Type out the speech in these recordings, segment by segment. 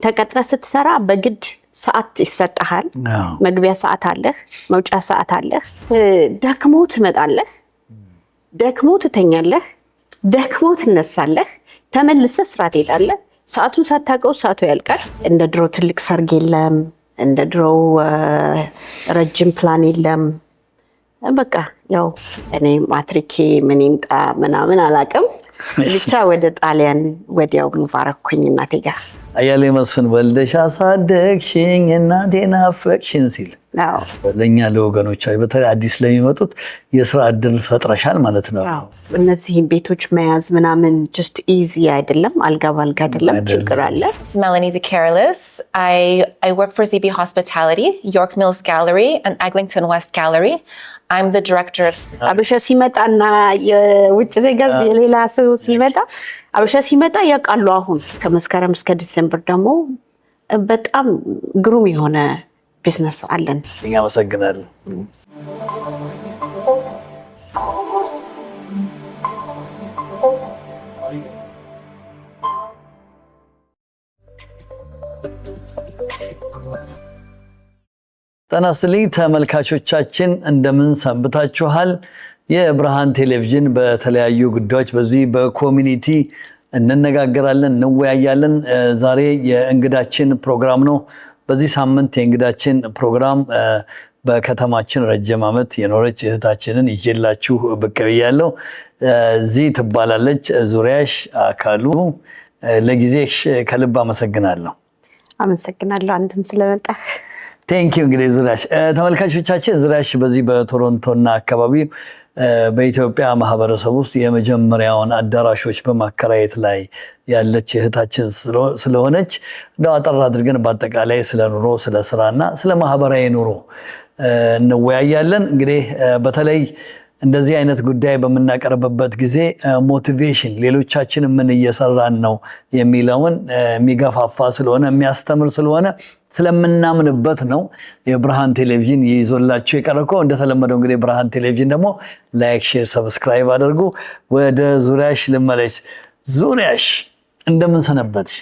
ተቀጥረ ስትሰራ በግድ ሰዓት ይሰጣል መግቢያ ሰዓት አለህ መውጫ ሰዓት አለህ ደክሞ ትመጣለህ ደክሞ ትተኛለህ ደክሞ ትነሳለህ ተመልሰህ ስራ ትሄዳለህ ሰዓቱን ሳታውቀው ሰዓቱ ያልቃል እንደ ድሮ ትልቅ ሰርግ የለም እንደ ድሮ ረጅም ፕላን የለም በቃ ያው እኔ ማትሪኬ ምን ይምጣ ምናምን አላውቅም ብቻ ወደ ጣሊያን ወዲያው ሙባረኩኝ እናቴ ጋር አያሌ መስፍን ወልደሽ አሳደግሽኝ እናቴን አፈቅሽኝ ሲል ለኛ ለወገኖቻይ በተለይ አዲስ ለሚመጡት የሥራ እድል ፈጥረሻል ማለት ነው እነዚህ ቤቶች መያዝ ምናምን just easy አይደለም አልጋ ባልጋ አይደለም ችግር አለ Melanie De Carolis I work for ZB Hospitality York Mills Gallery and Eglinton West Gallery I'm the director of አበሻ ሲመጣና የውጭ ዜጋ የሌላ ሰው ሲመጣ አበሻ ሲመጣ ያቃሉ አሁን ከመስከረም እስከ ዲሴምበር ደግሞ በጣም ግሩም የሆነ ቢዝነስ አለን እኛ መሰግናለን ተናስልኝ ተመልካቾቻችን እንደምን ሰንብታችኋል የብርሃን ቴሌቪዥን በተለያዩ ጉዳዮች በዚህ በኮሚኒቲ እንነጋገራለን እንወያያለን ዛሬ የእንግዳችን ፕሮግራም ነው በዚህ ሳምንት የእንግዳችን ፕሮግራም በከተማችን ረጅም ዓመት የኖረች እህታችንን ይዤላችሁ ብቅ ብያለሁ እዚህ ትባላለች ዙሪያሽ አካሉ ለጊዜሽ ከልብ አመሰግናለሁ አንተም ስለመጣ Thank you እንግዲህ ዙሪያሽ ተመልካቾቻችን ዙሪያሽ በዚህ በቶሮንቶና አካባቢ በኢትዮጵያ ማህበረሰብ ውስጥ የመጀመሪያውን አዳራሾች በማከራየት ላይ ያለች እህታችን ስለሆነች እንደው አጠር አድርገን በአጠቃላይ ስለ ኑሮ ስለ ስራና ስለ ማህበራዊ ኑሮ እንወያያለን እንግዲህ በተለይ እንደዚህ አይነት ጉዳይ በመናቀርብበት ጊዜ ሞቲቬሽን ሌሎቻችን ምን እየሰራን ነው የሚለውን የሚገፋፋ ስለሆነ የሚያስተምር ስለሆነ ስለምናምንበት ነው የብርሃን ቴሌቪዥን ይዞላችሁ የቀረበው እንደተለመደው እንግዲህ ብርሃን ቴሌቪዥን ደግሞ ላይክ ሼር ሰብስክራይብ አድርጉ ወደ ዙሪያሽ ልመለስ ዙሪያሽ እንደምን ሰነበትሽ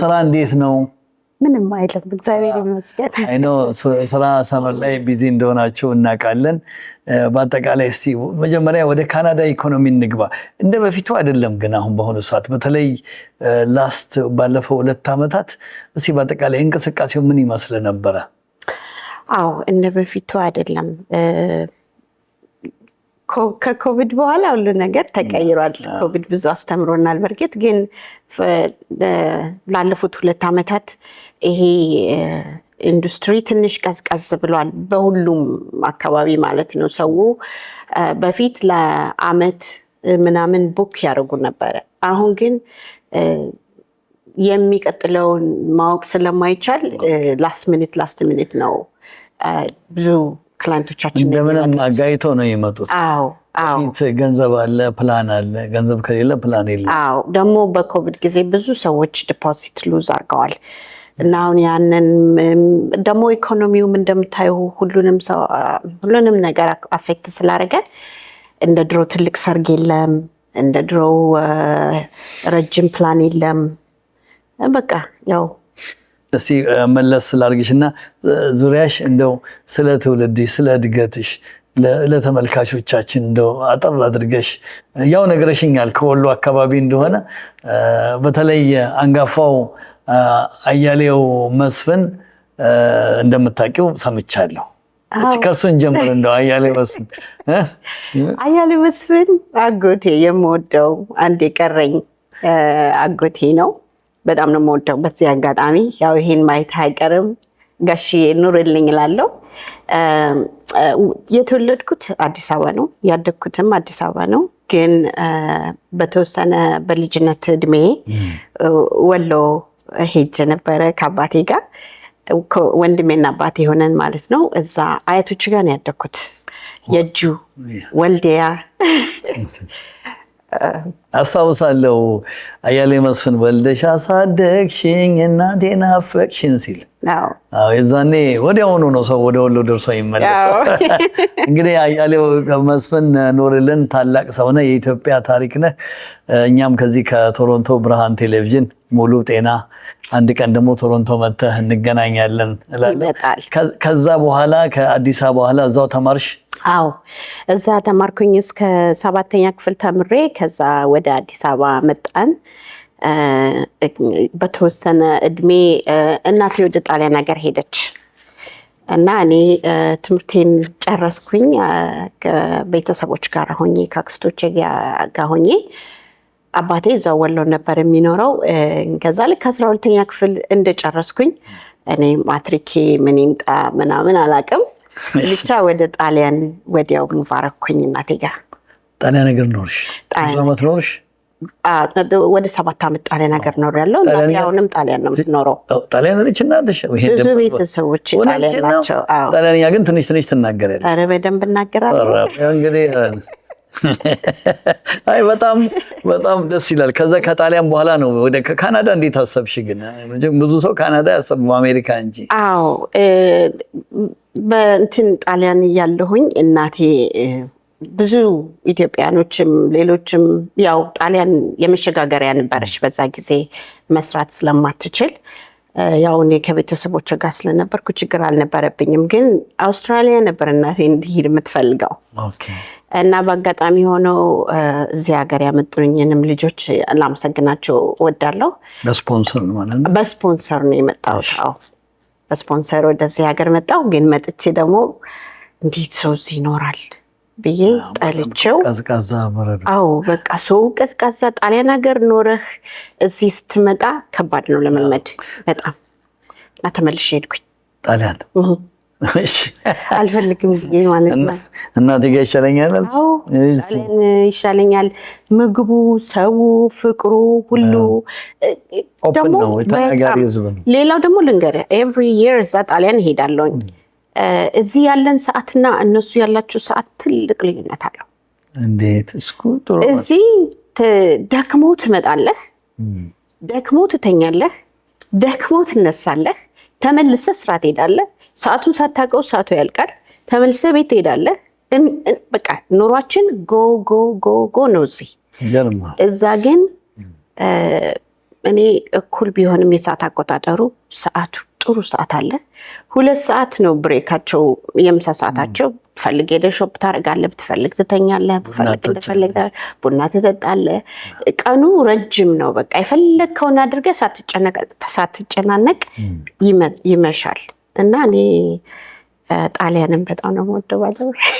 ስራ እንዴት ነው ምንም አይደለም እግዚአብሔር ይመስገን አይ ኖ ስራ ሰመር ላይ ቢዚ እንደሆናችሁ እናውቃለን በአጠቃላይ እስቲ መጀመሪያ ወደ ካናዳ ኢኮኖሚ እንግባ እንደ በፊቱ አይደለም ግን አሁን በሆነ ሰዓት በተለይ ላስት ባለፈው 2 አመታት እስቲ በአጠቃላይ እንቅስቃሴው ምን ይመስል ነበር አው እንደ በፊቱ አይደለም ከኮቪድ በኋላ ሁሉ ነገር ተቀይሯል ኮቪድ ብዙ አስተምሮናል በርግጥ ግን ላለፉት 2 አመታት ይሄ ኢንዱስትሪ ትንሽ ቀዝቀዝ ብሏል በሁሉም አካባቢ ማለት ነው ሰው በፊት ለአመት ምናምን ቡክ ያደርጉ ነበር አሁን ግን የሚቀጥለውን ማወቅ ስለማይቻል ላስት ሚኒት ነው ብዙ ክላይንቶቻችን እንደምንም አጋይተው ነው የመጡት አዎ ገንዘብ አለ ፕላን አለ ገንዘብ ከሌለ ፕላን የለም አዎ ደግሞ በኮቪድ ጊዜ ብዙ ሰዎች ዲፖዚት ሉዝ አድርገዋል እና አሁን ያንን ደግሞ ኢኮኖሚውም እንደምታዩ ሁሉንም ነገር አፌክት ስላደረገ እንደ ድሮ ትልቅ ሰርግ የለም እንደ ድሮ ረጅም ፕላን የለም በቃ ያው እስቲ መለስ ስላርግሽና ዙሪያሽ እንደው ስለ ትውልድሽ ስለ እድገትሽ ለተመልካቾቻችን እንደው አጠር አድርገሽ ያው ነገርሽኛል ከወሎ አካባቢ እንደሆነ በተለይ አንጋፋው አያሌው መስፍን እንደምታውቂው ሰምቻለሁ እስቲ ከሱን ጀምር እንደው አያሌው መስፍን አጎቴ የምወደው አንድ የቀረኝ አጎቴ ነው በጣም ነው የምወደው በዚህ አጋጣሚ ያው ይሄን ማየት አይቀርም ጋሺ ኑርልኝ እላለሁ የተወለድኩት አዲስ አበባ ነው ያደግኩትም አዲስ አበባ ነው ግን በተወሰነ በልጅነት እድሜ ወሎ ሄጄ ነበረ ከአባቴ ጋር ወንድሜና አባቴ ሆነን ማለት ነው እዛ አያቶች ጋር ነው ያደግኩት የጁ ወልዲያ አስታውሳለሁ አያሌ መስፍን ወልደሽ አሳደግሽኝ እናቴን አፈቅሽኝ ሲል የዛኔ ወዲያውኑ ነው ሰው ወደ ወሎ ደርሶ ይመለሳል። እንግዲህ አያሌው መስፍን ኖርልን ታላቅ ሰው ነህ፣ የኢትዮጵያ ታሪክ ነህ። እኛም ከዚህ ከቶሮንቶ ብርሃን ቴሌቪዥን ሙሉ ጤና አንድ ቀን ደግሞ ቶሮንቶ መጥተህ እንገናኛለን እላለሁ። ከዛ በኋላ ከአዲስ አበባ በኋላ እዛው ተማርሽ? አዎ እዛ ተማርኩኝ እስከ 7ኛ ክፍል ተምሬ ከዛ ወደ አዲስ አበባ መጣን። በተወሰነ እድሜ እናቴ ወደ ጣሊያን ሀገር ሄደች እና እኔ ትምህርቴን ጨረስኩኝ ከቤተሰቦች ጋር ሆኜ ከአክስቶቼ ጋር ሆኜ። አባቴ እዛው ወሎ ነበር የሚኖረው። ከዛ ልክ 12ኛ ክፍል እንደጨረስኩኝ እኔ ማትሪኬ ምን ይምጣ ምናምን አላውቅም ብቻ ወደ ጣሊያን ወዲያው ሙቭ አደረኩኝ እናቴ ጋር። ጣሊያን ሀገር ኖርሽ? ዓመት ኖርሽ? ወደ 7 ዓመት ጣሊያን ሀገር ኖሬያለሁ። አሁንም ጣሊያን ነው የምትኖረው። ጣሊያን ነች እናትሽ? ብዙ ቤተሰቦች ጣሊያን ናቸው። ጣሊያንኛ ግን ትንሽ ትናገሪያለሽ? ኧረ በደንብ እናገራለሁ። እንግዲህ አይ በጣም ደስ ይላል። ከዛ ከጣሊያን በኋላ ነው ወደ ካናዳ እንዴት አሰብሽ ግን? ብዙ ሰው ካናዳ ያሰብው አሜሪካ እንጂ። አዎ በእንትን ጣሊያን እያለሁኝ እናቴ ብዙ ኢትዮጵያኖችም ሌሎችም ያው ጣሊያን የመሸጋገሪያ ነበረች በዛ ጊዜ መስራት ስለማትችል ያው እኔ ከቤተሰቦች ጋር ስለነበርኩ ችግር አልነበረብኝም። ግን አውስትራሊያ ነበር እናቴ እንዲሄድ የምትፈልገው እና በአጋጣሚ ሆነው እዚህ ሀገር ያመጡኝንም ልጆች ላመሰግናቸው እወዳለሁ። በስፖንሰር ነው የመጣሁት። በስፖንሰር ወደዚህ ሀገር መጣሁ። ግን መጥቼ ደግሞ እንዴት ሰው እዚህ ይኖራል ብዬ ጠልቼው ቀዝቃዛ በረዶ። በቃ ሰው ቀዝቃዛ ጣሊያን ሀገር ኖረህ እዚህ ስትመጣ ከባድ ነው ለመልመድ በጣም እና ተመልሼ ሄድኩኝ ጣሊያን። አልፈልግም ብዬ ማለት ነው። እናቴ ጋር ይሻለኛል። ጣሊያን ይሻለኛል። ምግቡ፣ ሰው፣ ፍቅሩ ሁሉ ደግሞ ሌላው ደግሞ ልንገርህ ኤቭሪ ይር እዛ ጣሊያን እሄዳለሁኝ። እዚህ ያለን ሰዓትና እነሱ ያላቸው ሰዓት ትልቅ ልዩነት አለው። እንዴት? እዚህ ደክሞ ትመጣለህ፣ ደክሞ ትተኛለህ፣ ደክሞ ትነሳለህ፣ ተመልሰህ ስራ ትሄዳለህ። ሰዓቱን ሳታውቀው ሰዓቱ ያልቃል። ተመልሰህ ቤት ትሄዳለህ። በቃ ኑሯችን ጎ ጎ ጎ ጎ ነው እዚህ። እዛ ግን እኔ እኩል ቢሆንም የሰዓት አቆጣጠሩ ሰዓቱ ጥሩ ሰዓት አለ። 2 ሰዓት ነው ብሬካቸው፣ የምሳ ሰዓታቸው። ብትፈልግ ሄደህ ሾፕ ታደርጋለህ፣ ብትፈልግ ትተኛለህ፣ ብትፈልግ ቡና ትጠጣለህ። ቀኑ ረጅም ነው። በቃ የፈለግከውን አድርገህ ሳትጨናነቅ ይመሻል። እና እኔ ጣሊያንን በጣም ነው የምወደው።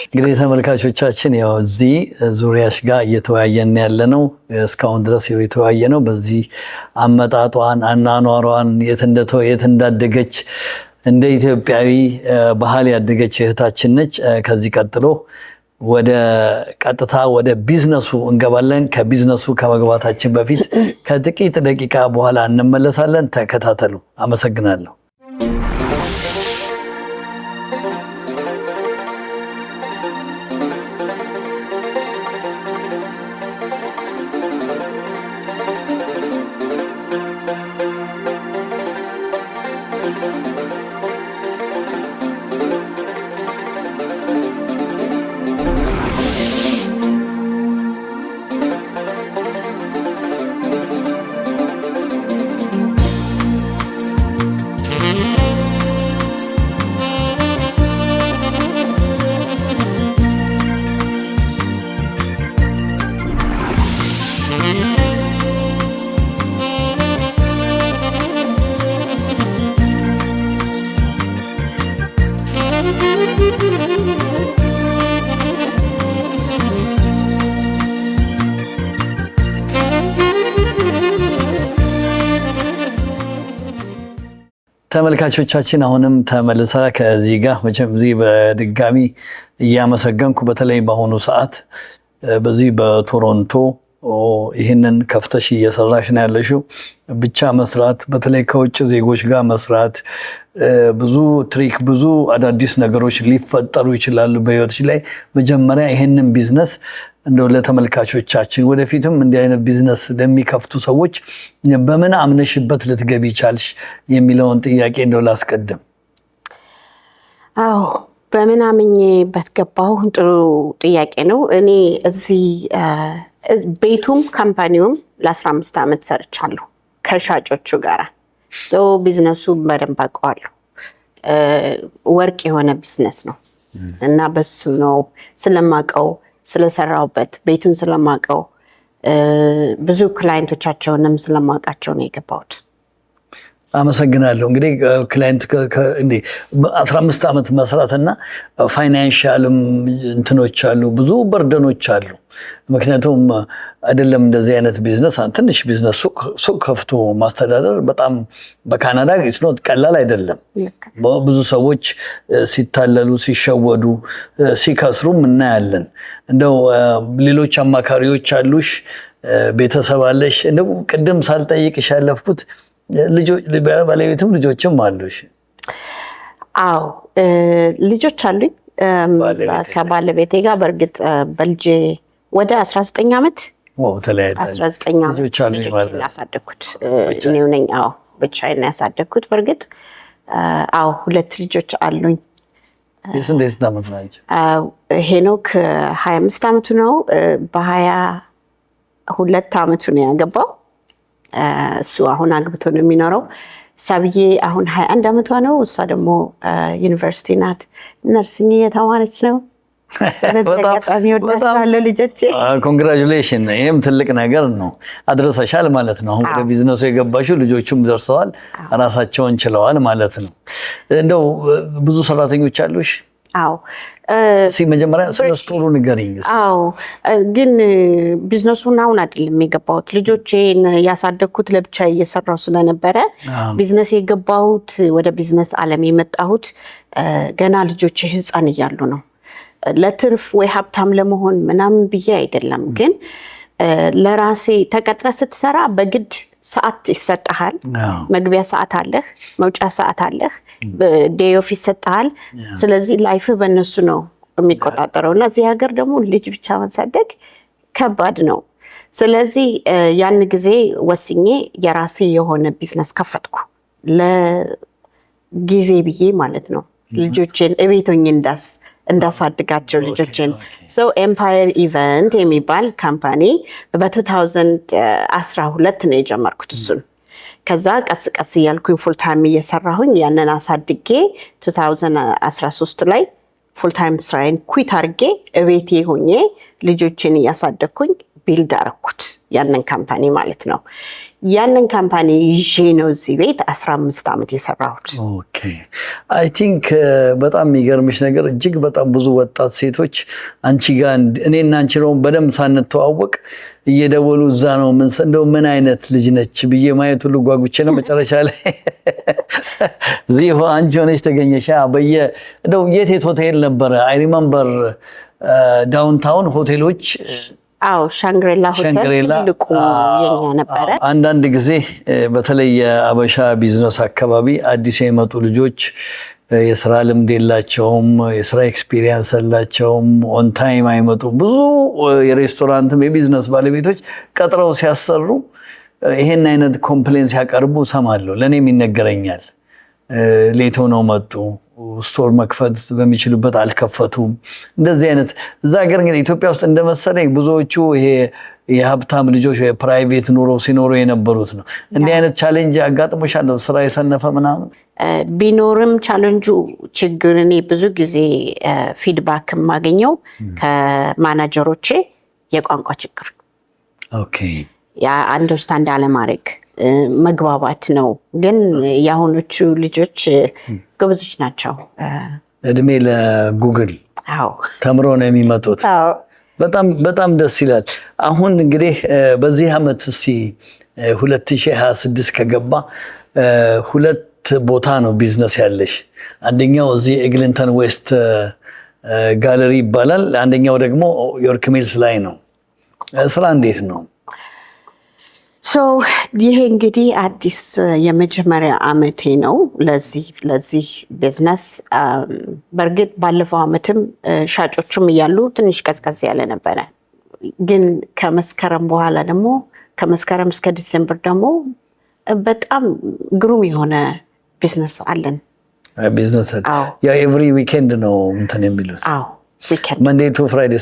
እንግዲህ ተመልካቾቻችን ያው እዚህ ዙሪያሽ ጋር እየተወያየን ያለ ነው። እስካሁን ድረስ የተወያየ ነው በዚህ አመጣጧን፣ አናኗሯን፣ የት እንዳደገች እንደ ኢትዮጵያዊ ባህል ያደገች እህታችን ነች። ከዚህ ቀጥሎ ቀጥታ ወደ ቢዝነሱ እንገባለን። ከቢዝነሱ ከመግባታችን በፊት ከጥቂት ደቂቃ በኋላ እንመለሳለን። ተከታተሉ። አመሰግናለሁ። ተመልካቾቻችን አሁንም ተመልሳ ከዚህ ጋር መቼም እዚህ በድጋሚ እያመሰገንኩ በተለይ በአሁኑ ሰዓት በዚህ በቶሮንቶ ይህንን ከፍተሽ እየሰራሽ ነው ያለሽው። ብቻ መስራት፣ በተለይ ከውጭ ዜጎች ጋር መስራት፣ ብዙ ትሪክ፣ ብዙ አዳዲስ ነገሮች ሊፈጠሩ ይችላሉ በህይወትሽ ላይ። መጀመሪያ ይህንን ቢዝነስ እንደው ለተመልካቾቻችን ወደፊትም እንዲህ አይነት ቢዝነስ ለሚከፍቱ ሰዎች በምን አምነሽበት ልትገቢ ቻልሽ የሚለውን ጥያቄ እንደው ላስቀድም። አዎ በምን አምኜበት ገባሁ? ጥሩ ጥያቄ ነው። እኔ እዚህ ቤቱም ካምፓኒውም ለ15 ዓመት ሰርቻለሁ ከሻጮቹ ጋር። ቢዝነሱ በደንብ አውቀዋለሁ። ወርቅ የሆነ ቢዝነስ ነው እና በሱ ነው ስለማውቀው ስለሰራሁበት ቤቱን ስለማውቀው ብዙ ክላይንቶቻቸውንም ስለማውቃቸው ነው የገባሁት። አመሰግናለሁ። እንግዲህ ክላይንት እንዴ 15 ዓመት መስራትና ፋይናንሻልም እንትኖች አሉ፣ ብዙ በርደኖች አሉ። ምክንያቱም አይደለም እንደዚህ አይነት ቢዝነስ ትንሽ ቢዝነስ ሱቅ ከፍቶ ማስተዳደር በጣም በካናዳ ኢትኖት ቀላል አይደለም። ብዙ ሰዎች ሲታለሉ፣ ሲሸወዱ፣ ሲከስሩም እናያለን። እንደው ሌሎች አማካሪዎች አሉሽ? ቤተሰብ አለሽ? እንደው ቅድም ሳልጠይቅሽ ያለፍኩት ባለቤትም ልጆችም አሉሽ? አዎ ልጆች አሉኝ ከባለቤቴ ጋር። በእርግጥ በልጄ ወደ 19 ዓመት 19 ዓመት ልጆችን ያሳደግኩት እኔው ነኝ። አዎ ብቻዬን ያሳደግኩት። በእርግጥ አዎ 2 ልጆች አሉኝ። የስንት ዓመት ናቸው? ሄኖክ 25 ዓመቱ ነው። በ22 ዓመቱ ነው ያገባው። እሱ አሁን አግብቶ ነው የሚኖረው። ሳብዬ አሁን 21 ዓመቷ ነው። እሷ ደግሞ ዩኒቨርሲቲ ናት፣ ነርሲንግ እየተማረች ነው። ኮንግራቹሌሽን። ይህም ትልቅ ነገር ነው። አድረሰሻል ማለት ነው። አሁን ወደ ቢዝነሱ የገባሽው ልጆቹም ደርሰዋል፣ ራሳቸውን ችለዋል ማለት ነው። እንደው ብዙ ሰራተኞች አሉሽ? አዎ መጀመሪያ ስለ ስቶሩ ንገሪኝ። አዎ ግን ቢዝነሱን አሁን አይደለም የገባሁት። ልጆቼን ያሳደግኩት ለብቻ እየሰራው ስለነበረ ቢዝነስ የገባሁት ወደ ቢዝነስ ዓለም የመጣሁት ገና ልጆቼ ህፃን እያሉ ነው። ለትርፍ ወይ ሀብታም ለመሆን ምናምን ብዬ አይደለም። ግን ለራሴ ተቀጥረ ስትሰራ በግድ ሰዓት ይሰጣል። መግቢያ ሰዓት አለህ፣ መውጫ ሰዓት አለህ፣ ዴይ ኦፍ ይሰጣል። ስለዚህ ላይፍ በእነሱ ነው የሚቆጣጠረው እና እዚህ ሀገር ደግሞ ልጅ ብቻ ማሳደግ ከባድ ነው። ስለዚህ ያን ጊዜ ወስኜ የራሴ የሆነ ቢዝነስ ከፈትኩ፣ ለጊዜ ብዬ ማለት ነው። ልጆችን እቤቶኝ እንዳሳድጋቸው ልጆችን። ኤምፓየር ኢቨንት የሚባል ካምፓኒ በ2012 ነው የጀመርኩት እሱን። ከዛ ቀስ ቀስ እያልኩኝ ፉልታይም እየሰራሁኝ ያንን አሳድጌ 2013 ላይ ፉልታይም ስራዬን ኩዊት አድርጌ እቤቴ ሆኜ ልጆችን እያሳደግኩኝ ቢልድ አረኩት ያንን ካምፓኒ ማለት ነው። ያንን ካምፓኒ ይዤ ነው እዚህ ቤት 15 ዓመት የሰራሁት። ኦኬ አይ ቲንክ በጣም የሚገርምሽ ነገር እጅግ በጣም ብዙ ወጣት ሴቶች አንቺ ጋር እኔና አንቺ ነው በደንብ ሳንተዋወቅ እየደወሉ እዛ ነው እንደው ምን አይነት ልጅ ነች ብዬ ማየት ሁሉ ጓጉቼ ነው። መጨረሻ ላይ እዚህ አንቺ ሆነሽ ተገኘሽ። እንደው የት ሆቴል ነበረ? አይ ሪመምበር ዳውንታውን ሆቴሎች። አዎ ሻንግሪላ ሆቴል ትልቁ የኛ ነበረ። አንዳንድ ጊዜ በተለይ የአበሻ ቢዝነስ አካባቢ አዲስ የመጡ ልጆች የስራ ልምድ የላቸውም፣ የስራ ኤክስፒሪየንስ የላቸውም፣ ኦን ታይም አይመጡም። ብዙ የሬስቶራንትም የቢዝነስ ባለቤቶች ቀጥረው ሲያሰሩ ይሄን አይነት ኮምፕሌንስ ያቀርቡ ሰማለሁ። ለእኔም ይነገረኛል። ሌት ሆነው መጡ፣ ስቶር መክፈት በሚችሉበት አልከፈቱም። እንደዚህ አይነት እዛ ሀገር እንግዲህ ኢትዮጵያ ውስጥ እንደመሰለኝ ብዙዎቹ ይሄ የሀብታም ልጆች የፕራይቬት ኑሮ ሲኖሩ የነበሩት ነው። እንዲህ አይነት ቻሌንጅ አጋጥሞሻል? ስራ የሰነፈ ምናምን ቢኖርም ቻሌንጁ ችግር እኔ ብዙ ጊዜ ፊድባክ የማገኘው ከማናጀሮቼ የቋንቋ ችግር፣ አንደርስታንድ አለማድረግ፣ መግባባት ነው። ግን የአሁኖቹ ልጆች ጎበዞች ናቸው። እድሜ ለጉግል ተምሮ ነው የሚመጡት። በጣም ደስ ይላል። አሁን እንግዲህ በዚህ ዓመት እስቲ 2026 ከገባ 2 ቦታ ነው ቢዝነስ ያለሽ። አንደኛው እዚህ ኤግሊንተን ዌስት ጋለሪ ይባላል። አንደኛው ደግሞ ዮርክ ሚልስ ላይ ነው። ስራ እንዴት ነው? ይሄ እንግዲህ አዲስ የመጀመሪያ ዓመቴ ነው ለዚህ ቢዝነስ። በእርግጥ ባለፈው ዓመትም ሻጮቹም እያሉ ትንሽ ቀዝቀዝ ያለ ነበረ። ግን ከመስከረም በኋላ ደግሞ ከመስከረም እስከ ዲሴምበር ደግሞ በጣም ግሩም የሆነ ቢዝነስ አለን። ቢዝነስ ያ ኤቭሪ ዊኬንድ ነው እንትን የሚሉት? አዎ ዊኬንድ መንዴይ ቱ ፍራይዴ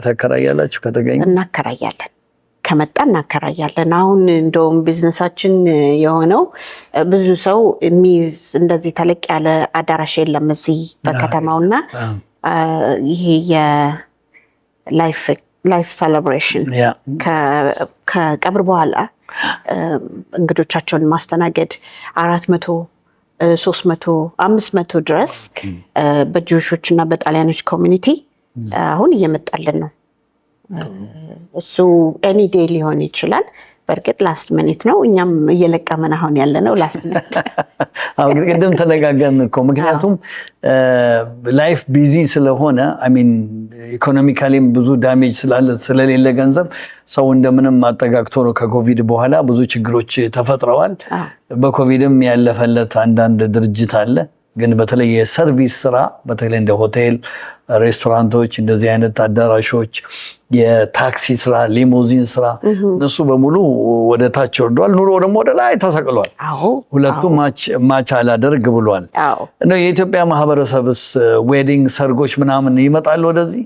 ታከራያላችሁ? ከተገኘ እናከራያለን፣ ከመጣ እናከራያለን። አሁን እንደውም ቢዝነሳችን የሆነው ብዙ ሰው የሚይዝ እንደዚህ ተለቅ ያለ አዳራሽ የለም እዚህ በከተማውና ይሄ የላይፍ ሴሌብሬሽን ከቀብር በኋላ እንግዶቻቸውን ማስተናገድ 400 300 500 ድረስ በጂውሾች እና በጣሊያኖች ኮሚኒቲ አሁን እየመጣልን ነው። እሱ ኤኒ ዴይ ሊሆን ይችላል። በእርግጥ ላስት ሚኒት ነው። እኛም እየለቀመን አሁን ያለ ነው ላስት ሚኒት። አሁን ቅድም ተነጋገርን እኮ ምክንያቱም ላይፍ ቢዚ ስለሆነ አሚን ኢኮኖሚካሊም ብዙ ዳሜጅ ስለሌለ ገንዘብ ሰው እንደምንም አጠጋግቶ ነው። ከኮቪድ በኋላ ብዙ ችግሮች ተፈጥረዋል። በኮቪድም ያለፈለት አንዳንድ ድርጅት አለ። ግን በተለይ የሰርቪስ ስራ በተለይ እንደ ሆቴል፣ ሬስቶራንቶች፣ እንደዚህ አይነት አዳራሾች፣ የታክሲ ስራ፣ ሊሞዚን ስራ እነሱ በሙሉ ወደ ታች ወርደዋል። ኑሮ ደግሞ ወደ ላይ ተሰቅሏል። ሁለቱም ማች አላደርግ ብሏል። እንደው የኢትዮጵያ ማህበረሰብስ ዌዲንግ ሰርጎች ምናምን ይመጣሉ ወደዚህ?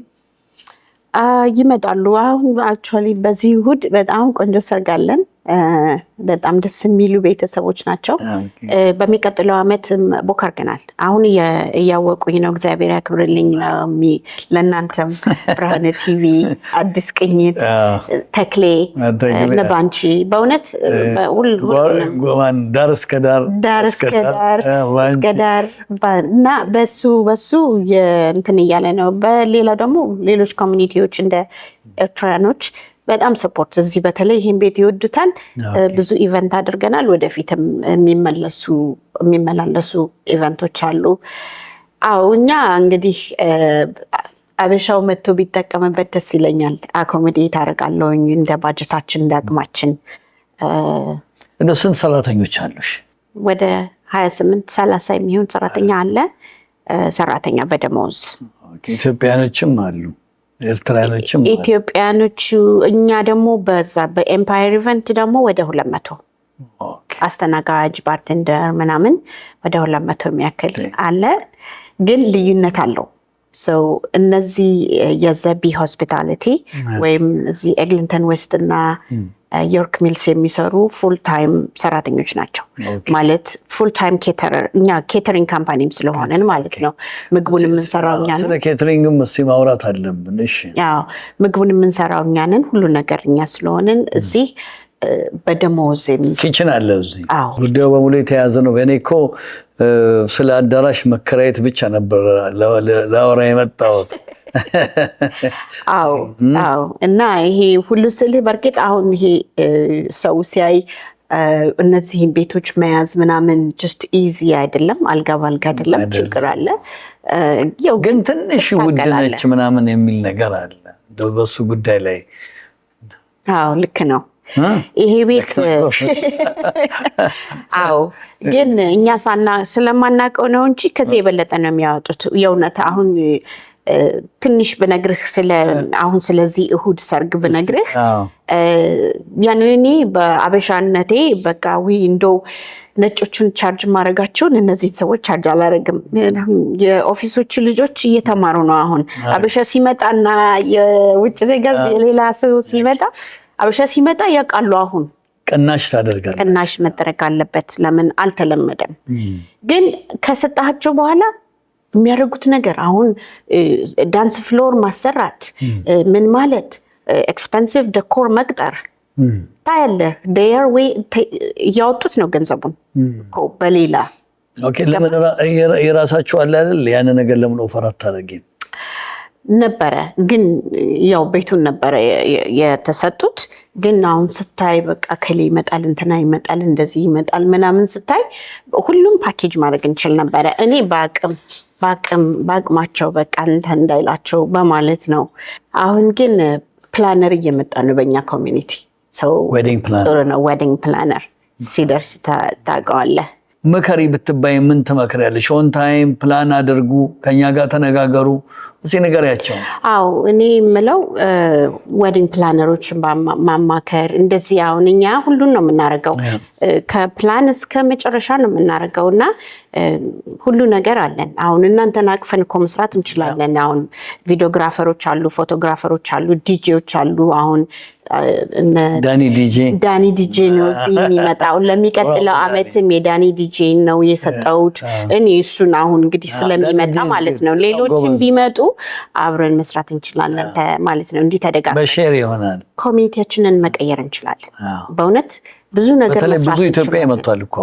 ይመጣሉ። አሁን አክቹዋሊ በዚህ እሑድ በጣም ቆንጆ ሰርግ አለን። በጣም ደስ የሚሉ ቤተሰቦች ናቸው። በሚቀጥለው ዓመት ቦክ አድርገናል። አሁን እያወቁኝ ነው። እግዚአብሔር ያክብርልኝ። ለእናንተም ብርሃነ ቲቪ፣ አዲስ ቅኝት፣ ተክሌ፣ ነባንቺ በእውነት ዳር እስከ ዳር እና በሱ እንትን እያለ ነው። በሌላው ደግሞ ሌሎች ኮሚኒቲዎች እንደ ኤርትራኖች በጣም ሰፖርት እዚህ በተለይ ይህን ቤት ይወዱታል። ብዙ ኢቨንት አድርገናል። ወደፊትም የሚመላለሱ ኢቨንቶች አሉ። አዎ እኛ እንግዲህ አበሻው መጥቶ ቢጠቀምበት ደስ ይለኛል። አኮሞዴት አደርጋለሁኝ እንደ ባጀታችን እንደ አቅማችን። እንደ ስንት ሰራተኞች አሉሽ? ወደ 28-30 የሚሆን ሰራተኛ አለ። ሰራተኛ በደሞዝ ኢትዮጵያኖችም አሉ ኤርትራኖችም ኢትዮጵያኖቹ እኛ ደግሞ በዛ በኤምፓየር ኢቨንት ደግሞ ወደ 200 አስተናጋጅ ባርቴንደር ምናምን ወደ 200 የሚያክል አለ። ግን ልዩነት አለው። ሰው እነዚህ የዘቢ ሆስፒታሊቲ ወይም እዚህ ኤግሊንተን ዌስት እና ዮርክ ሚልስ የሚሰሩ ፉል ታይም ሰራተኞች ናቸው። ማለት ፉል ታይም ኬተረር፣ እኛ ኬተሪንግ ካምፓኒም ስለሆነን ማለት ነው። ምግቡን የምንሰራው እኛ ነን። ስለ ኬተሪንግም እስቲ ማውራት አለብን። እሺ፣ ያው ምግቡን የምንሰራው እኛ ነን። ሁሉ ነገር እኛ ስለሆነን እዚህ በደሞዝ ኪችን አለ እዚህ። ጉዳዩ በሙሉ የተያዘ ነው። እኔ እኮ ስለ አዳራሽ መከራየት ብቻ ነበር ላወራ የመጣሁት። አዎ እና ይሄ ሁሉ ስልህ በርግጥ አሁን ይሄ ሰው ሲያይ እነዚህን ቤቶች መያዝ ምናምን ጀስት ኢዚ አይደለም፣ አልጋ ባልጋ አይደለም፣ ችግር አለ። ግን ትንሽ ውድ ነች ምናምን የሚል ነገር አለ በሱ ጉዳይ ላይ። አዎ ልክ ነው። ይሄ ቤት አዎ ግን እኛ ስለማናውቀው ነው እንጂ ከዚህ የበለጠ ነው የሚያወጡት። የእውነት አሁን ትንሽ ብነግርህ አሁን ስለዚህ እሁድ ሰርግ ብነግርህ ያንን እኔ በአበሻነቴ በቃ እንደው ነጮቹን ቻርጅ ማድረጋቸውን እነዚህን ሰዎች ቻርጅ አላደርግም። የኦፊሶች ልጆች እየተማሩ ነው። አሁን አበሻ ሲመጣና የውጭ ዜጋ የሌላ ሰው ሲመጣ አበሻ ሲመጣ ያውቃሉ። አሁን ቅናሽ ታደርጋለህ። ቅናሽ መደረግ አለበት። ለምን አልተለመደም። ግን ከሰጣቸው በኋላ የሚያደርጉት ነገር አሁን ዳንስ ፍሎር ማሰራት ምን ማለት ኤክስፐንሲቭ ዴኮር መቅጠር ታያለህ። ዴር ወይ እያወጡት ነው ገንዘቡን በሌላ የራሳቸው አለ አይደል? ያን ነገር ለምን ኦፈር አታደርጊም? ነበረ ግን ያው ቤቱን ነበረ የተሰጡት። ግን አሁን ስታይ በቃ ከሌ ይመጣል እንትና ይመጣል እንደዚህ ይመጣል ምናምን ስታይ ሁሉም ፓኬጅ ማድረግ እንችል ነበረ። እኔ በአቅማቸው በቃ እንትን እንዳይላቸው በማለት ነው። አሁን ግን ፕላነር እየመጣ ነው በእኛ ኮሚኒቲ። ጥሩ ነው። ዌዲንግ ፕላነር ሲደርስ ታውቀዋለህ። ምከሪ ብትባይ ምን ትመክሪያለሽ? ኦን ታይም ፕላን አድርጉ፣ ከኛ ጋር ተነጋገሩ እስኪ ንገሪያቸው። አዎ እኔ የምለው ዌዲንግ ፕላነሮችን ማማከር እንደዚህ አሁን እኛ ሁሉን ነው የምናደርገው ከፕላን እስከ መጨረሻ ነው የምናደርገው እና ሁሉ ነገር አለን። አሁን እናንተን አቅፈን እኮ መስራት እንችላለን። አሁን ቪዲዮግራፈሮች አሉ፣ ፎቶግራፈሮች አሉ፣ ዲጄዎች አሉ። አሁን ዳኒ ዲጄ ነው እዚህ የሚመጣው። ለሚቀጥለው አመትም የዳኒ ዲጄ ነው የሰጠሁት እኔ እሱን አሁን እንግዲህ ስለሚመጣ ማለት ነው። ሌሎችም ቢመጡ አብረን መስራት እንችላለን ማለት ነው። እንዲህ ተደጋግፈን በሼር ይሆናል ኮሚኒቲያችንን መቀየር እንችላለን። በእውነት ብዙ ነገር መስራት ብዙ ኢትዮጵያ ይመጣሉ እኮ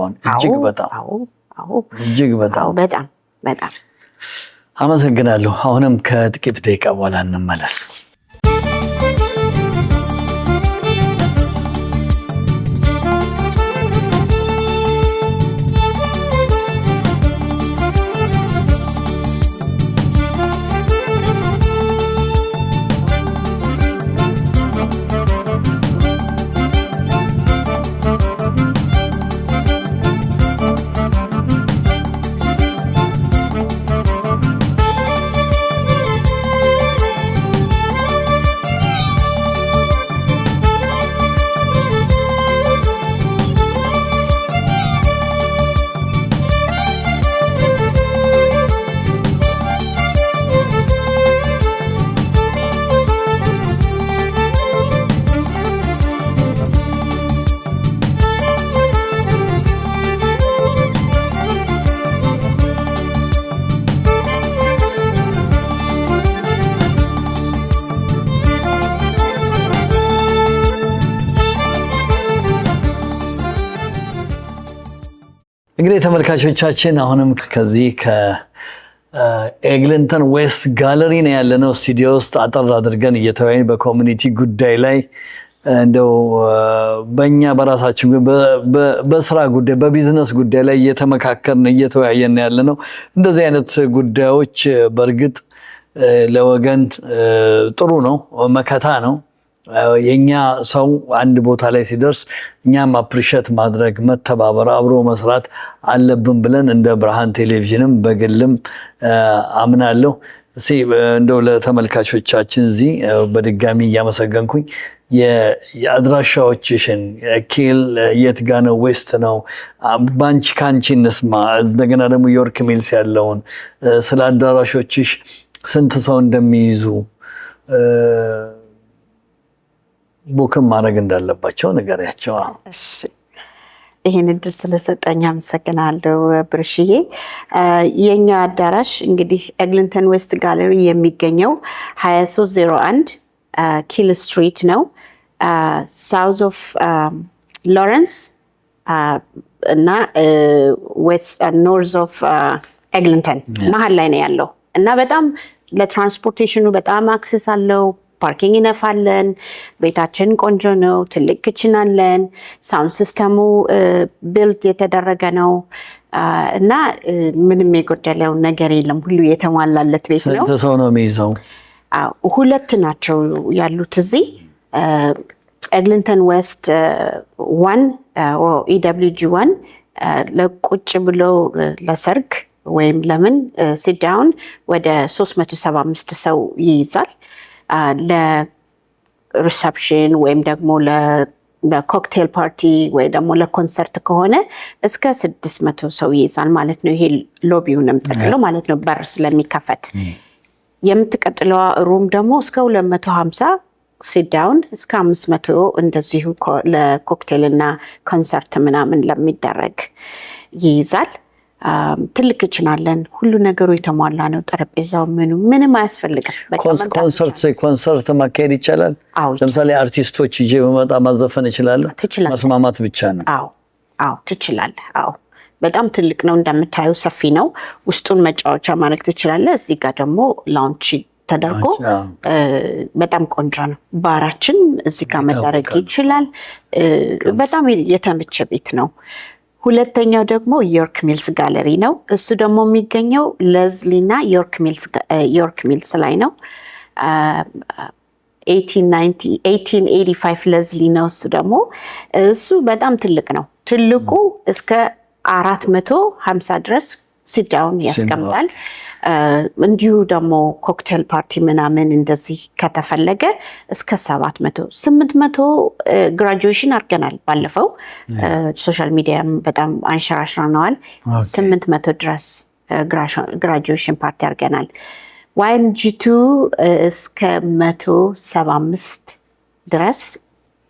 አሁን እጅግ በጣም አመሰግናለሁ። አሁንም ከጥቂት ደቂቃ በኋላ እንመለስ። እንግዲህ ተመልካቾቻችን አሁንም ከዚህ ከኤግሊንተን ዌስት ጋለሪ ነው ያለነው ስቱዲዮ ውስጥ አጠር አድርገን እየተወያየን በኮሚኒቲ ጉዳይ ላይ እንደው በእኛ በራሳችን በስራ ጉዳይ በቢዝነስ ጉዳይ ላይ እየተመካከርን እየተወያየን ያለነው። እንደዚህ አይነት ጉዳዮች በእርግጥ ለወገን ጥሩ ነው፣ መከታ ነው። የኛ ሰው አንድ ቦታ ላይ ሲደርስ እኛም አፕሪሼት ማድረግ መተባበር አብሮ መስራት አለብን ብለን እንደ ብርሃን ቴሌቪዥንም በግልም አምናለሁ። እስቲ እንደው ለተመልካቾቻችን እዚህ በድጋሚ እያመሰገንኩኝ የአድራሻዎችሽን ኬል የት ጋ ነው ዌስት ነው ባንቺ ካንቺ እንስማ። እንደገና ደግሞ ዮርክ ሚልስ ያለውን ስለ አዳራሾችሽ ስንት ሰው እንደሚይዙ ቡክም ማድረግ እንዳለባቸው ንገሪያቸው። ይሄን እድል ስለሰጠኝ አመሰግናለሁ ብርሽዬ። የኛ አዳራሽ እንግዲህ ኤግሊንተን ዌስት ጋለሪ የሚገኘው 2301 ኪል ስትሪት ነው። ሳውዝ ኦፍ ሎረንስ እና ዌስት ኖርዝ ኦፍ ኤግሊንተን መሀል ላይ ነው ያለው እና በጣም ለትራንስፖርቴሽኑ በጣም አክሰስ አለው። ፓርኪንግ ይነፋለን። ቤታችን ቆንጆ ነው። ትልቅ ክችን አለን። ሳውንድ ሲስተሙ ቢልድ የተደረገ ነው እና ምንም የጎደለው ነገር የለም። ሁሉ የተሟላለት ቤት ነው። ስንት ሰው ነው የሚይዘው? ሁለት ናቸው ያሉት እዚህ ኤግሊንተን ዌስት 1 ኢደብሊውጂ 1 ለቁጭ ብሎ ለሰርግ ወይም ለምን ሲዳውን ወደ 375 ሰው ይይዛል። ለሪሰፕሽን ወይም ደግሞ ለኮክቴል ፓርቲ ወይ ደግሞ ለኮንሰርት ከሆነ እስከ 600 ሰው ይይዛል ማለት ነው። ይሄ ሎቢውንም ጠቅሎ ማለት ነው በር ስለሚከፈት። የምትቀጥለዋ ሩም ደግሞ እስከ 250 ሲዳውን እስከ 500 እንደዚሁ ለኮክቴል እና ኮንሰርት ምናምን ለሚደረግ ይይዛል። ትልቅ ክችን አለን። ሁሉ ነገሩ የተሟላ ነው። ጠረጴዛው ምንም አያስፈልግም። ኮንሰርት ማካሄድ ይቻላል። ለምሳሌ አርቲስቶች ይዤ በመጣ ማዘፈን እችላለሁ? መስማማት ብቻ ነው? አዎ ትችላለህ። አዎ በጣም ትልቅ ነው። እንደምታዩ ሰፊ ነው። ውስጡን መጫወቻ ማድረግ ትችላለህ። እዚህ ጋር ደግሞ ላውንች ተደርጎ በጣም ቆንጆ ነው። ባራችን እዚህ ጋር መደረግ ይችላል። በጣም የተመቸ ቤት ነው። ሁለተኛው ደግሞ ዮርክ ሚልስ ጋለሪ ነው። እሱ ደግሞ የሚገኘው ለዝሊ እና ዮርክ ሚልስ ላይ ነው። 1885 ለዝሊ ነው። እሱ በጣም ትልቅ ነው። ትልቁ እስከ 450 ድረስ ሲዳውን ያስቀምጣል። እንዲሁ ደግሞ ኮክቴል ፓርቲ ምናምን እንደዚህ ከተፈለገ እስከ 800 ግራጁዌሽን አድርገናል። ባለፈው ሶሻል ሚዲያም በጣም አንሸራሽረነዋል። 800 ድረስ ግራጁዌሽን ፓርቲ አድርገናል። YMG2 እስከ 175 ድረስ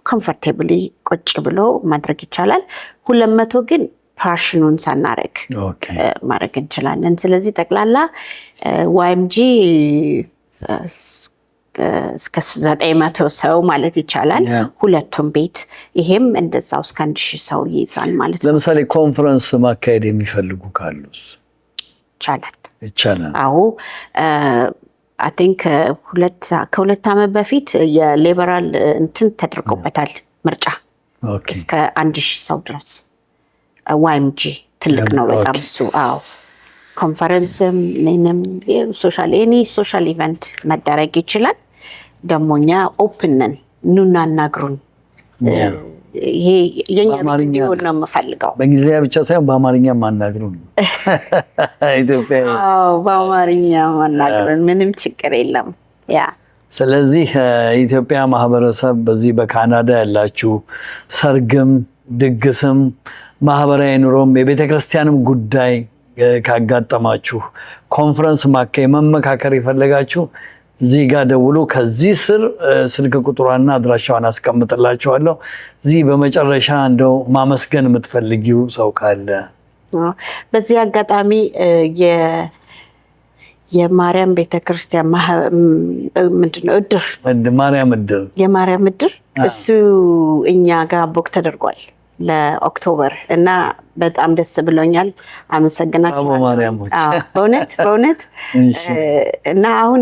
ኮምፎርታብሊ ቁጭ ብሎ ማድረግ ይቻላል። 200 ግን ፓርሽኑን ሳናረግ ማድረግ እንችላለን። ስለዚህ ጠቅላላ YMG እስከ 900 ሰው ማለት ይቻላል። ሁለቱም ቤት ይሄም እንደዛው እስከ 1000 ሰው ይይዛል ማለት ነው። ለምሳሌ ኮንፈረንስ ማካሄድ የሚፈልጉ ካሉስ ይቻላል? አዎ I think ከሁለት ዓመት በፊት የሊበራል እንትን ተደርጎበታል ምርጫ እስከ 1000 ሰው ድረስ YMG ትልቅ ነው በጣም እሱ። አዎ ኮንፈረንስም ምንም ሶሻል ኢቨንት መደረግ ይችላል። ደሞኛ ኦፕን ነን፣ ኑና እናግሩን። ይሄ የኛ ቪዲዮ ነው የምፈልገው። በእንግሊዝኛ ብቻ ሳይሆን በአማርኛም አናግሩን። ኢትዮጵያ በአማርኛም አናግሩን፣ ምንም ችግር የለም። ስለዚህ ኢትዮጵያ ማህበረሰብ በዚህ በካናዳ ያላችሁ ሰርግም ድግስም ማህበራዊ ኑሮም የቤተክርስቲያንም ጉዳይ ካጋጠማችሁ ኮንፈረንስ ማካሄድ መመካከር ይፈልጋችሁ እዚህ ጋር ደውሉ። ከዚህ ስር ስልክ ቁጥሯና አድራሻዋን አስቀምጥላችኋለሁ። እዚህ በመጨረሻ እንደው ማመስገን የምትፈልጊው ሰው ካለ? በዚህ አጋጣሚ የማርያም ቤተክርስቲያን ምንድነው እድር የማርያም እድር እሱ እኛ ጋር ቦክ ተደርጓል ለኦክቶበር እና በጣም ደስ ብሎኛል። አመሰግናለሁ በእውነት እና አሁን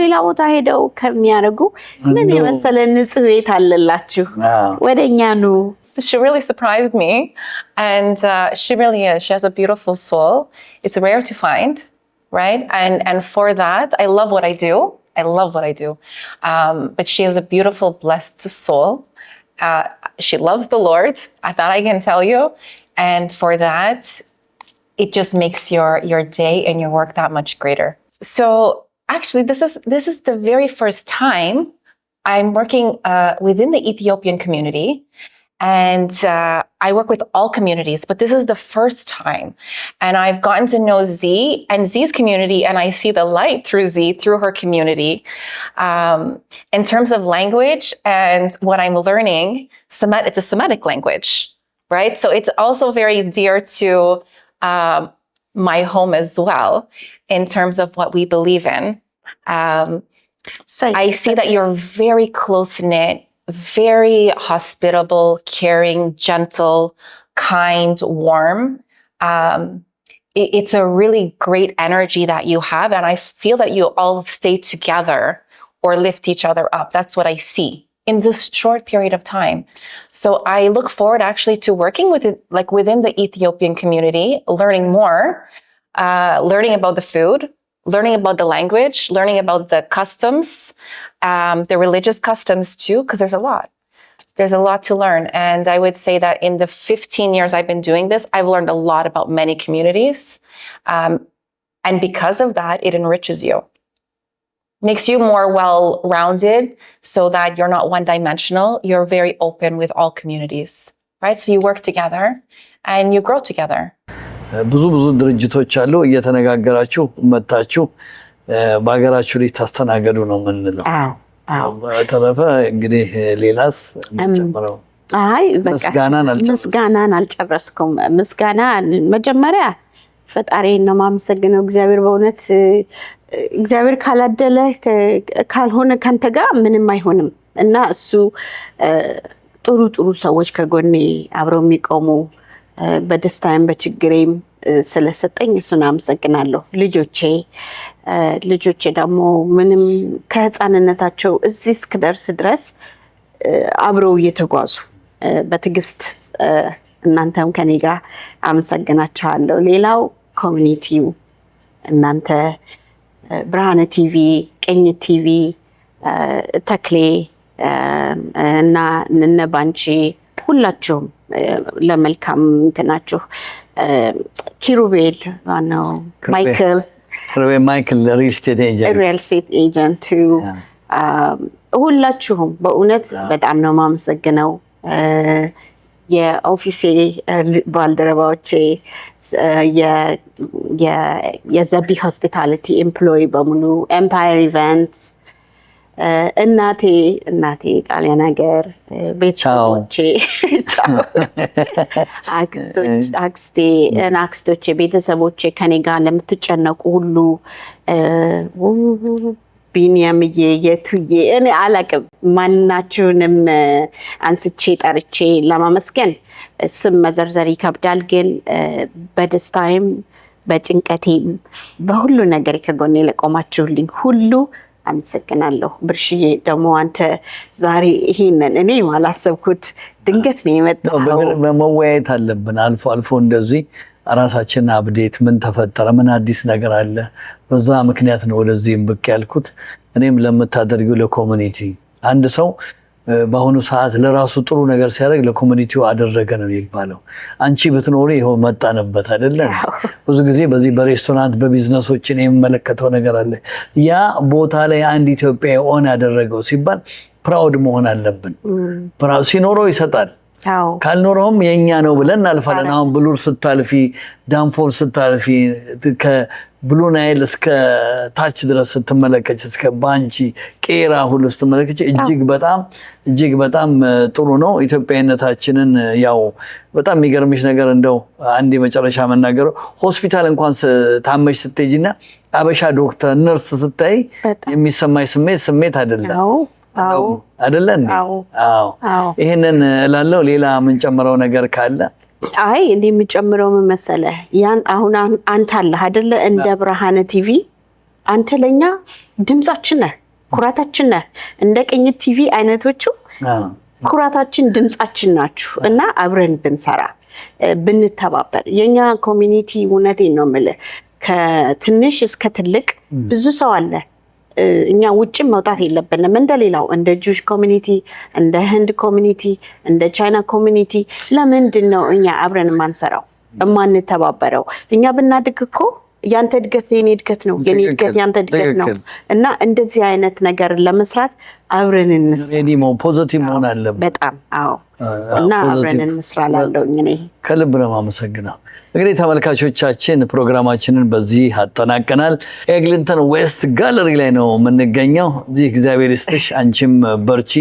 ሌላ ቦታ ሄደው ከሚያደርጉ ምን የመሰለ ንጹህ ቤት አለላችሁ፣ ወደኛ ኑ። She really surprised me, and she really is. She has a beautiful soul. It's rare to find, right? And for that, I love what I do. But she has a beautiful, blessed soul. She loves the Lord, that I can tell you. And for that, it just makes your day and your work that much greater. So actually, this is the very first time I'm working within the Ethiopian community. And I work with all communities, but this is the first time. And I've gotten to know Z and Z's community, and I see the light through Z, through her community. In terms of language and what I'm learning, it's a Semitic language, right? So it's also very dear to my home as well, in terms of what we believe in. I see that you're very close-knit, very hospitable, caring, gentle, kind, warm. It's a really great energy that you have, and I feel that you all stay together or lift each other up. That's what I see in this short period of time. So I look forward actually to working with it, like within the Ethiopian community, learning more, learning about the food, learning about the language, learning about the customs, the religious customs too, because there's a lot to learn. And I would say that in the 15 years I've been doing this, I've learned a lot about many communities. And because of that, it enriches you. Makes you more well-rounded so that you're not one-dimensional. You're very open with all communities, right? So you work together and you grow together. ብዙ ድርጅቶች አሉ። እየተነጋገራችሁ መጣችሁ በአገራችሁ ላይ ታስተናገዱ ነው የምንለው። በተረፈ እንግዲህ ሌላስ እንጨምረው? ምስጋናን አልጨረስኩም። ምስጋና መጀመሪያ ፈጣሪን ነው የማመሰግነው። እግዚአብሔር በእውነት እግዚአብሔር ካላደለ ካልሆነ ካንተ ጋር ምንም አይሆንም እና እሱ ጥሩ ሰዎች ከጎኔ አብረው የሚቆሙ በደስታዬም በችግሬም ስለሰጠኝ እሱን አመሰግናለሁ። ልጆቼ ደግሞ ምንም ከህፃንነታቸው እዚህ እስክደርስ ድረስ አብረው እየተጓዙ በትዕግስት እናንተም ከኔ ጋር አመሰግናችኋለሁ። ሌላው ኮሚኒቲው እናንተ ብርሃነ ቲቪ፣ ቅኝት ቲቪ፣ ተክሌ እና እነባንቺ ሁላችሁም ለመልካም እንትናችሁ ኪሩቤል ማነው ማይክል ሪል ስቴት ኤጀንት ሁላችሁም በእውነት በጣም ነው የማመሰግነው። የኦፊሴ ባልደረባዎቼ፣ የዘቢ ሆስፒታሊቲ ኤምፕሎይ በሙሉ፣ ኤምፓየር ኢቨንትስ፣ እናቴ ጣሊያን ሀገር፣ ቤተሰቦቼ፣ አክስቶቼ፣ ቤተሰቦቼ፣ ከኔ ጋር ለምትጨነቁ ሁሉ ቢኒያምዬ፣ የቱዬ፣ እኔ አላቅም ማናችሁንም አንስቼ ጠርቼ ለማመስገን ስም መዘርዘር ይከብዳል። ግን በደስታዬም በጭንቀቴም በሁሉ ነገር ከጎኔ ለቆማችሁልኝ ሁሉ አመሰግናለሁ። ብርሽዬ ደግሞ አንተ ዛሬ ይሄንን እኔ ማላሰብኩት ድንገት ነው የመጣው። መወያየት አለብን አልፎ አልፎ እንደዚህ ራሳችን አብዴት፣ ምን ተፈጠረ፣ ምን አዲስ ነገር አለ። በዛ ምክንያት ነው ወደዚህም ብቅ ያልኩት። እኔም ለምታደርጊው ለኮሚኒቲ አንድ ሰው በአሁኑ ሰዓት ለራሱ ጥሩ ነገር ሲያደርግ ለኮሚኒቲው አደረገ ነው የሚባለው። አንቺ ብትኖሪ ይኸው መጣንበት አይደለም። ብዙ ጊዜ በዚህ በሬስቶራንት በቢዝነሶችን የሚመለከተው ነገር አለ። ያ ቦታ ላይ አንድ ኢትዮጵያዊ ኦን ያደረገው ሲባል ፕራውድ መሆን አለብን። ሲኖረው ይሰጣል፣ ካልኖረውም የኛ ነው ብለን እናልፋለን። አሁን ብሉር ስታልፊ፣ ዳንፎል ስታልፊ፣ ከብሉ ናይል እስከ ታች ድረስ ስትመለከች፣ እስከ ባንቺ ቄራ ሁሉ ስትመለከች እጅግ በጣም ጥሩ ነው። ኢትዮጵያዊነታችንን ያው በጣም የሚገርምሽ ነገር እንደው አንድ የመጨረሻ መናገረው ሆስፒታል እንኳን ታመሽ ስትሄጂና አበሻ ዶክተር ነርስ ስታይ የሚሰማኝ ስሜት አይደለም አይደለ እንዴ? አዎ። ይሄንን እላለሁ። ሌላ የምንጨምረው ነገር ካለ? አይ እንዴ የምጨምረው ምን መሰለህ፣ ያን አሁን አንተ አለህ አይደለ? እንደ ብርሃነ ቲቪ አንተ ለኛ ድምጻችን ነህ፣ ኩራታችን ነህ። እንደ ቅኝት ቲቪ አይነቶቹ ኩራታችን፣ ድምጻችን ናችሁ እና አብረን ብንሰራ ብንተባበር የኛ ኮሚኒቲ እውነቴን ነው የምልህ ከትንሽ እስከ ትልቅ ብዙ ሰው አለ። እኛ ውጭም መውጣት የለብንም እንደሌላው እንደ ጁሽ ኮሚኒቲ፣ እንደ ህንድ ኮሚኒቲ፣ እንደ ቻይና ኮሚኒቲ። ለምንድን ነው እኛ አብረን የማንሰራው የማንተባበረው? እኛ ብናድግ እኮ ያንተ እድገት የኔ እድገት ነው፣ የኔ እድገት ያንተ እድገት ነው እና እንደዚህ አይነት ነገር ለመስራት አብረን እንስራ። ፖዚቲቭ መሆን አለብን በጣም እና አብረን እንስራ ላለው እኔ ከልብ ነው የማመሰግነው። እንግዲህ ተመልካቾቻችን ፕሮግራማችንን በዚህ አጠናቀናል። ኤግሊንተን ዌስት ጋለሪ ላይ ነው የምንገኘው። እዚህ እግዚአብሔር ይስጥሽ፣ አንቺም በርቺ።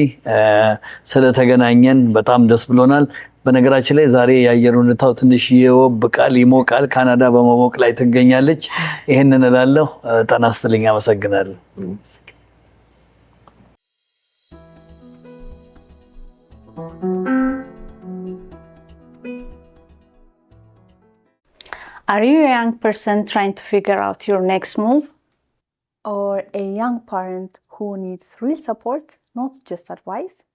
ስለተገናኘን በጣም ደስ ብሎናል። በነገራችን ላይ ዛሬ የአየር ሁኔታው ትንሽ ይወብቃል፣ ይሞቃል። ካናዳ በመሞቅ ላይ ትገኛለች። ይህንን እላለሁ። ጤና ይስጥልኝ። አመሰግናለሁ። Are you a young person trying to figure out your next move? Or a young parent who needs real support, not just advice?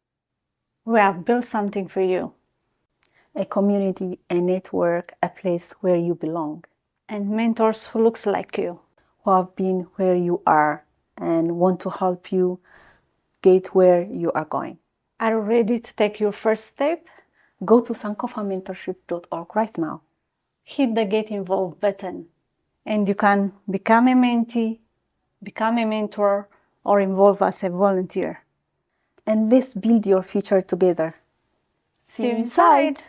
We have built something for you. A community, a network, a place where you belong. And mentors who looks like you. Who have been where you are and want to help you get where you are going. Are you ready to take your first step? Go to sankofamentorship.org right now. Hit the Get Involved button and you can become a mentee, become a mentor, or involve as a volunteer. And let's build your future together. See you inside!